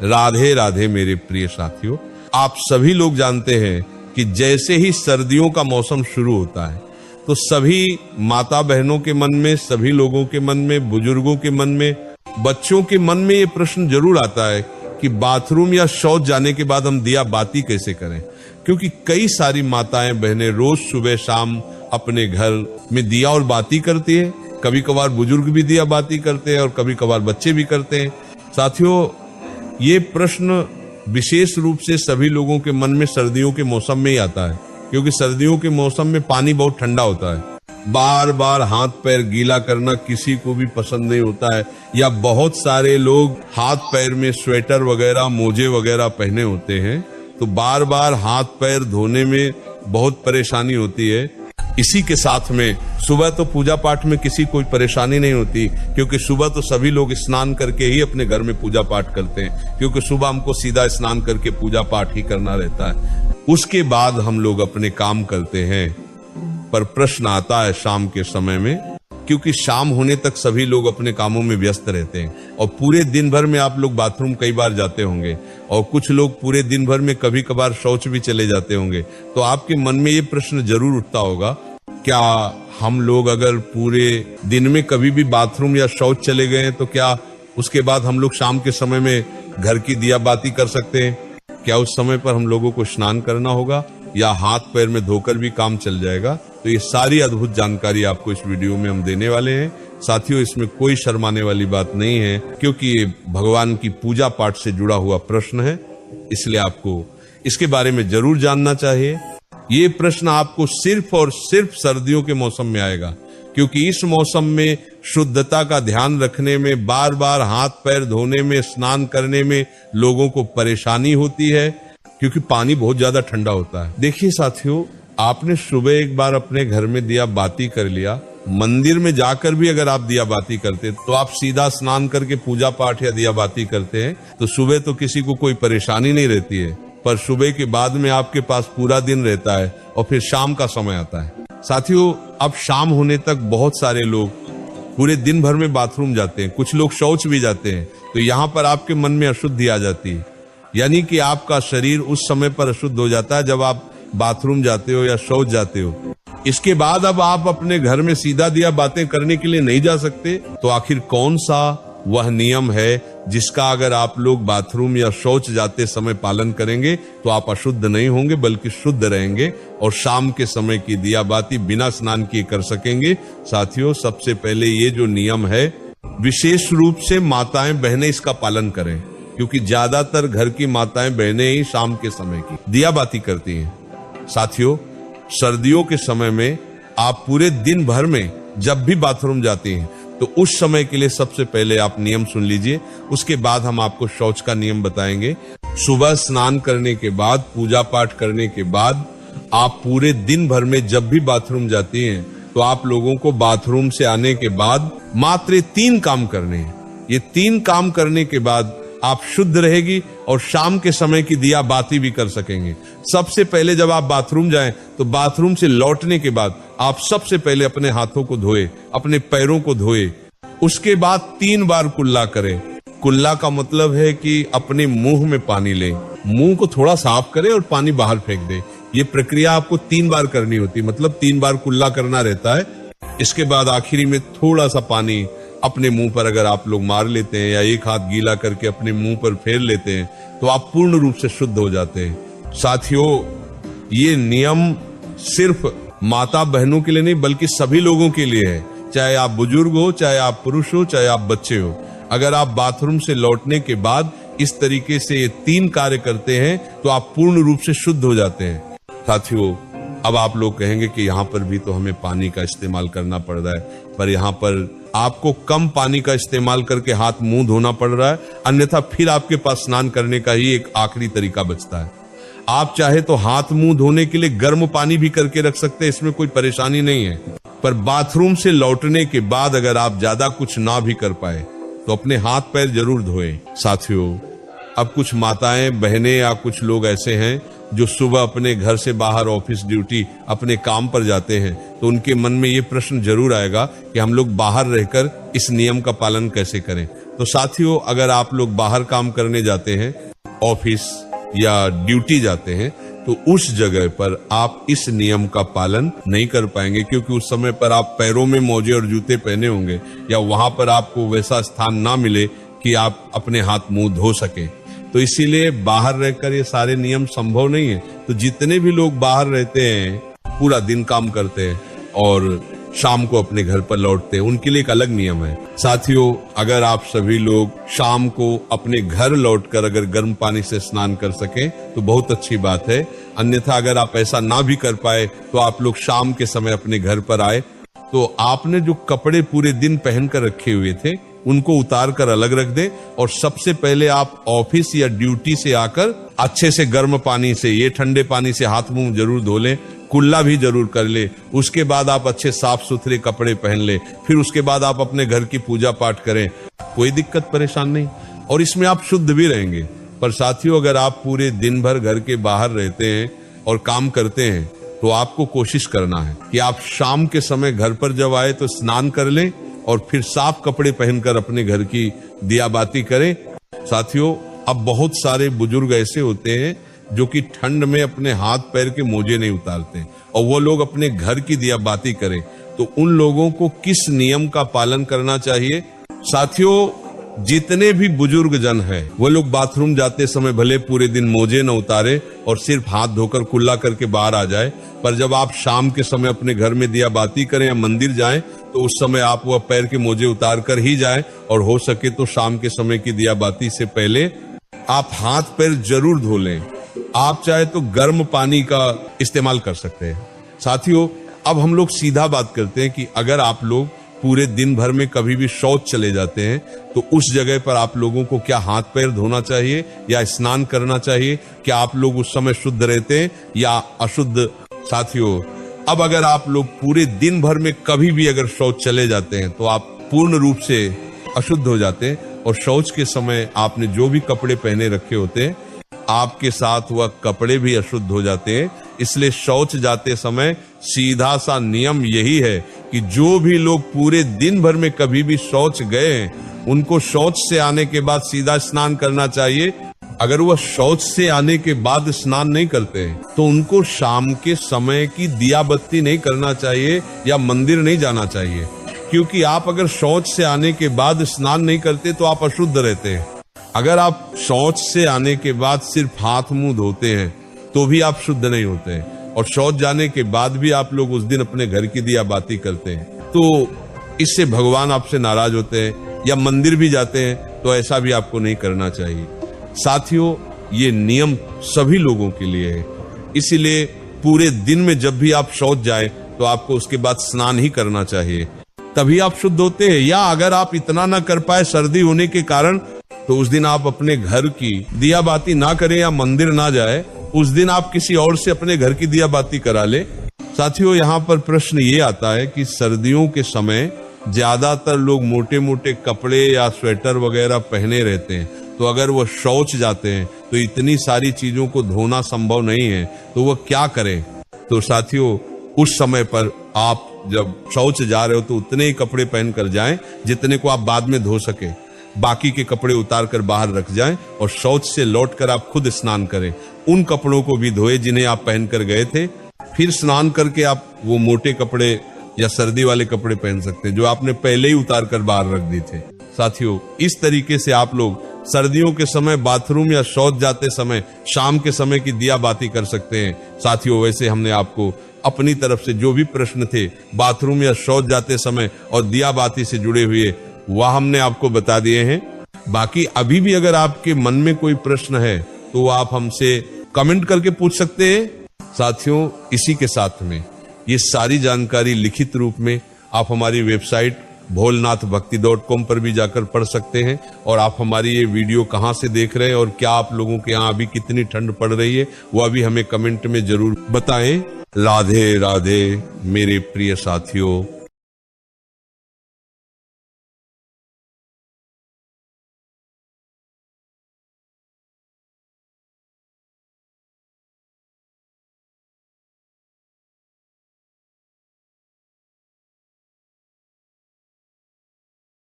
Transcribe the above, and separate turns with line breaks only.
राधे राधे मेरे प्रिय साथियों। आप सभी लोग जानते हैं कि जैसे ही सर्दियों का मौसम शुरू होता है तो सभी माता बहनों के मन में, सभी लोगों के मन में, बुजुर्गों के मन में, बच्चों के मन में ये प्रश्न जरूर आता है कि बाथरूम या शौच जाने के बाद हम दिया बाती कैसे करें। क्योंकि कई सारी माताएं बहनें रोज सुबह शाम अपने घर में दिया और बाती करती है। कभी कभार बुजुर्ग भी दिया बाती करते हैं और कभी कभार बच्चे भी करते हैं। साथियों, ये प्रश्न विशेष रूप से सभी लोगों के मन में सर्दियों के मौसम में ही आता है, क्योंकि सर्दियों के मौसम में पानी बहुत ठंडा होता है। बार बार हाथ पैर गीला करना किसी को भी पसंद नहीं होता है, या बहुत सारे लोग हाथ पैर में स्वेटर वगैरह, मोजे वगैरह पहने होते हैं, तो बार बार हाथ पैर धोने में बहुत परेशानी होती है। इसी के साथ में सुबह तो पूजा पाठ में किसी कोई परेशानी नहीं होती, क्योंकि सुबह तो सभी लोग स्नान करके ही अपने घर में पूजा पाठ करते हैं, क्योंकि सुबह हमको सीधा स्नान करके पूजा पाठ ही करना रहता है। उसके बाद हम लोग अपने काम करते हैं। पर प्रश्न आता है शाम के समय में, क्योंकि शाम होने तक सभी लोग अपने कामों में व्यस्त रहते हैं और पूरे दिन भर में आप लोग बाथरूम कई बार जाते होंगे और कुछ लोग पूरे दिन भर में कभी कभार शौच भी चले जाते होंगे। तो आपके मन में ये प्रश्न जरूर उठता होगा, क्या हम लोग अगर पूरे दिन में कभी भी बाथरूम या शौच चले गए हैं तो क्या उसके बाद हम लोग शाम के समय में घर की दिया बाती कर सकते हैं? क्या उस समय पर हम लोगों को स्नान करना होगा या हाथ पैर में धोकर भी काम चल जाएगा? तो ये सारी अद्भुत जानकारी आपको इस वीडियो में हम देने वाले हैं। साथियों, इसमें कोई शर्माने वाली बात नहीं है, क्योंकि ये भगवान की पूजा पाठ से जुड़ा हुआ प्रश्न है, इसलिए आपको इसके बारे में जरूर जानना चाहिए। ये प्रश्न आपको सिर्फ और सिर्फ सर्दियों के मौसम में आएगा, क्योंकि इस मौसम में शुद्धता का ध्यान रखने में, बार बार हाथ पैर धोने में, स्नान करने में लोगों को परेशानी होती है, क्योंकि पानी बहुत ज्यादा ठंडा होता है। देखिए साथियों, आपने सुबह एक बार अपने घर में दिया बाती कर लिया, मंदिर में जाकर भी अगर आप दिया बाती करते तो आप सीधा स्नान करके पूजा पाठ या दिया बाती करते हैं तो सुबह तो किसी को कोई परेशानी नहीं रहती है। पर सुबह के बाद में आपके पास पूरा दिन रहता है और फिर शाम का समय आता है। साथियों, अब शाम होने तक बहुत सारे लोग पूरे दिन भर में बाथरूम जाते हैं, कुछ लोग शौच भी जाते हैं, तो यहाँ पर आपके मन में अशुद्धि आ जाती है। यानी कि आपका शरीर उस समय पर अशुद्ध हो जाता है जब आप बाथरूम जाते हो या शौच जाते हो। इसके बाद अब आप अपने घर में सीधा दिया बातें करने के लिए नहीं जा सकते, तो आखिर कौन सा वह नियम है जिसका अगर आप लोग बाथरूम या शौच जाते समय पालन करेंगे तो आप अशुद्ध नहीं होंगे बल्कि शुद्ध रहेंगे और शाम के समय की दिया बाती बिना स्नान किए कर सकेंगे? साथियों, सबसे पहले ये जो नियम है, विशेष रूप से माताएं बहनें इसका पालन करें, क्योंकि ज्यादातर घर की माताएं बहनें ही शाम के समय की दिया बाती करती हैं। साथियों, सर्दियों के समय में आप पूरे दिन भर में जब भी बाथरूम जाते हैं तो उस समय के लिए सबसे पहले आप नियम सुन लीजिए, उसके बाद हम आपको शौच का नियम बताएंगे। सुबह स्नान करने के बाद, पूजा पाठ करने के बाद आप पूरे दिन भर में जब भी बाथरूम जाती हैं तो आप लोगों को बाथरूम से आने के बाद मात्र 3 काम करने हैं। ये 3 काम करने के बाद आप शुद्ध रहेगी और शाम के समय की दिया बाती भी कर सकेंगे। सबसे पहले जब आप बाथरूम जाएं तो बाथरूम से लौटने के बाद आप सबसे पहले अपने हाथों को धोए, अपने पैरों को धोए, उसके बाद 3 बार कुल्ला करें। कुल्ला का मतलब है कि अपने मुंह में पानी लें, मुंह को थोड़ा साफ करें और पानी बाहर फेंक दें। ये प्रक्रिया आपको 3 बार करनी होती है, मतलब 3 बार कुल्ला करना रहता है। इसके बाद आखिरी में थोड़ा सा पानी अपने मुंह पर अगर आप लोग मार लेते हैं या एक हाथ गीला करके अपने मुंह पर फेर लेते हैं तो आप पूर्ण रूप से शुद्ध हो जाते हैं। साथियों, ये नियम सिर्फ माता बहनों के लिए नहीं बल्कि सभी लोगों के लिए है, चाहे आप बुजुर्ग हो, चाहे आप पुरुष हो, चाहे आप बच्चे हो। अगर आप बाथरूम से लौटने के बाद इस तरीके से ये 3 कार्य करते हैं तो आप पूर्ण रूप से शुद्ध हो जाते हैं। साथियों, अब आप लोग कहेंगे कि यहाँ पर भी तो हमें पानी का इस्तेमाल करना पड़ रहा है, पर यहाँ पर आपको कम पानी का इस्तेमाल करके हाथ मुंह धोना पड़ रहा है, अन्यथा फिर आपके पास स्नान करने का ही एक आखिरी तरीका बचता है। आप चाहे तो हाथ मुंह धोने के लिए गर्म पानी भी करके रख सकते हैं, इसमें कोई परेशानी नहीं है। पर बाथरूम से लौटने के बाद अगर आप ज्यादा कुछ ना भी कर पाए तो अपने हाथ पैर जरूर धोएं। साथियों, अब कुछ माताएं बहनें या कुछ लोग ऐसे हैं जो सुबह अपने घर से बाहर ऑफिस ड्यूटी अपने काम पर जाते हैं, तो उनके मन में ये प्रश्न जरूर आएगा कि हम लोग बाहर रहकर इस नियम का पालन कैसे करें। तो साथियों, अगर आप लोग बाहर काम करने जाते हैं, ऑफिस या ड्यूटी जाते हैं, तो उस जगह पर आप इस नियम का पालन नहीं कर पाएंगे, क्योंकि उस समय पर आप पैरों में मोजे और जूते पहने होंगे या वहां पर आपको वैसा स्थान ना मिले कि आप अपने हाथ मुंह धो सके। तो इसीलिए बाहर रहकर ये सारे नियम संभव नहीं है। तो जितने भी लोग बाहर रहते हैं, पूरा दिन काम करते हैं और शाम को अपने घर पर लौटते हैं, उनके लिए एक अलग नियम है। साथियों, अगर आप सभी लोग शाम को अपने घर लौटकर अगर गर्म पानी से स्नान कर सकें तो बहुत अच्छी बात है। अन्यथा अगर आप ऐसा ना भी कर पाए तो आप लोग शाम के समय अपने घर पर आए, तो आपने जो कपड़े पूरे दिन पहन कर रखे हुए थे उनको उतार कर अलग रख दे, और सबसे पहले आप ऑफिस या ड्यूटी से आकर अच्छे से गर्म पानी से, ये ठंडे पानी से हाथ मुंह जरूर धो लें, कुल्ला भी जरूर कर ले। उसके बाद आप अच्छे साफ सुथरे कपड़े पहन ले, फिर उसके बाद आप अपने घर की पूजा पाठ करें, कोई दिक्कत परेशान नहीं, और इसमें आप शुद्ध भी रहेंगे। पर साथियों, अगर आप पूरे दिन भर घर के बाहर रहते हैं और काम करते हैं, तो आपको कोशिश करना है कि आप शाम के समय घर पर जब आए तो स्नान कर लें और फिर साफ कपड़े पहनकर अपने घर की दिया बाती करें। साथियों, अब बहुत सारे बुजुर्ग ऐसे होते हैं जो कि ठंड में अपने हाथ पैर के मोजे नहीं उतारते और वो लोग अपने घर की दिया बाती करें, तो उन लोगों को किस नियम का पालन करना चाहिए? साथियों, जितने भी बुजुर्ग जन हैं, वो लोग बाथरूम जाते समय भले पूरे दिन मोजे न उतारे और सिर्फ हाथ धोकर कुल्ला करके बाहर आ जाए, पर जब आप शाम के समय अपने घर में दिया बाती करें या मंदिर जाएं, तो उस समय आप वह पैर के मोजे उतार कर ही जाएं, और हो सके तो शाम के समय की दिया बाती से पहले आप हाथ पैर जरूर धो लें। आप चाहे तो गर्म पानी का इस्तेमाल कर सकते हैं। साथियों, अब हम लोग सीधा बात करते हैं कि अगर आप लोग पूरे दिन भर में कभी भी शौच चले जाते हैं, तो उस जगह पर आप लोगों को क्या हाथ पैर धोना चाहिए या स्नान करना चाहिए? क्या आप लोग उस समय शुद्ध रहते हैं या अशुद्ध? साथियों, अब अगर आप लोग पूरे दिन भर में कभी भी अगर शौच चले जाते हैं, तो आप पूर्ण रूप से अशुद्ध हो जाते हैं, और शौच के समय आपने जो भी कपड़े पहने रखे होते हैं, आपके साथ वह कपड़े भी अशुद्ध हो जाते हैं। इसलिए शौच जाते समय सीधा सा नियम यही है कि जो भी लोग पूरे दिन भर में कभी भी शौच गए हैं, उनको शौच से आने के बाद सीधा स्नान करना चाहिए। अगर वह शौच से आने के बाद स्नान नहीं करते हैं, तो उनको शाम के समय की दिया बत्ती नहीं करना चाहिए या मंदिर नहीं जाना चाहिए, क्योंकि आप अगर शौच से आने के बाद स्नान नहीं करते तो आप अशुद्ध रहते हैं। अगर आप शौच से आने के बाद सिर्फ हाथ मुंह धोते हैं तो भी आप शुद्ध नहीं होते हैं, और शौच जाने के बाद भी आप लोग उस दिन अपने घर की दिया बाती करते हैं, तो इससे भगवान आपसे नाराज होते हैं, या मंदिर भी जाते हैं तो ऐसा भी आपको नहीं करना चाहिए। साथियों, ये नियम सभी लोगों के लिए है, इसीलिए पूरे दिन में जब भी आप शौच जाए तो आपको उसके बाद स्नान ही करना चाहिए, तभी आप शुद्ध होते हैं। या अगर आप इतना ना कर पाए सर्दी होने के कारण, तो उस दिन आप अपने घर की दिया बाती ना करें या मंदिर ना जाए, उस दिन आप किसी और से अपने घर की दिया बाती करा ले। साथियों, यहाँ पर प्रश्न ये आता है कि सर्दियों के समय ज्यादातर लोग मोटे मोटे कपड़े या स्वेटर वगैरह पहने रहते हैं, तो अगर वो शौच जाते हैं तो इतनी सारी चीजों को धोना संभव नहीं है, तो वो क्या करें? तो साथियों, उस समय पर आप जब शौच जा रहे हो तो उतने ही कपड़े पहन कर जाएं जितने को आप बाद में धो सके, बाकी के कपड़े उतार कर बाहर रख जाएं, और शौच से लौटकर आप खुद स्नान करें। उन कपड़ों को भी धोए जिन्हें आप पहन कर गए थे, फिर स्नान करके आप वो मोटे कपड़े या सर्दी वाले कपड़े पहन सकते हैं जो आपने पहले ही उतार कर बाहर रख दिए थे। साथियों, इस तरीके से आप लोग सर्दियों के समय बाथरूम या शौच जाते समय शाम के समय की दिया बाती कर सकते हैं। साथियों, वैसे हमने आपको अपनी तरफ से जो भी प्रश्न थे बाथरूम या शौच जाते समय और दिया बाती से जुड़े हुए, वह हमने आपको बता दिए हैं। बाकी अभी भी अगर आपके मन में कोई प्रश्न है तो आप हमसे कमेंट करके पूछ सकते हैं। साथियों, इसी के साथ में ये सारी जानकारी लिखित रूप में आप हमारी वेबसाइट bholnathbhakti.com पर भी जाकर पढ़ सकते हैं, और आप हमारी ये वीडियो कहाँ से देख रहे हैं और क्या आप लोगों के यहाँ अभी कितनी ठंड पड़ रही है, वह भी हमें कमेंट में जरूर बताएं। राधे राधे मेरे प्रिय साथियों।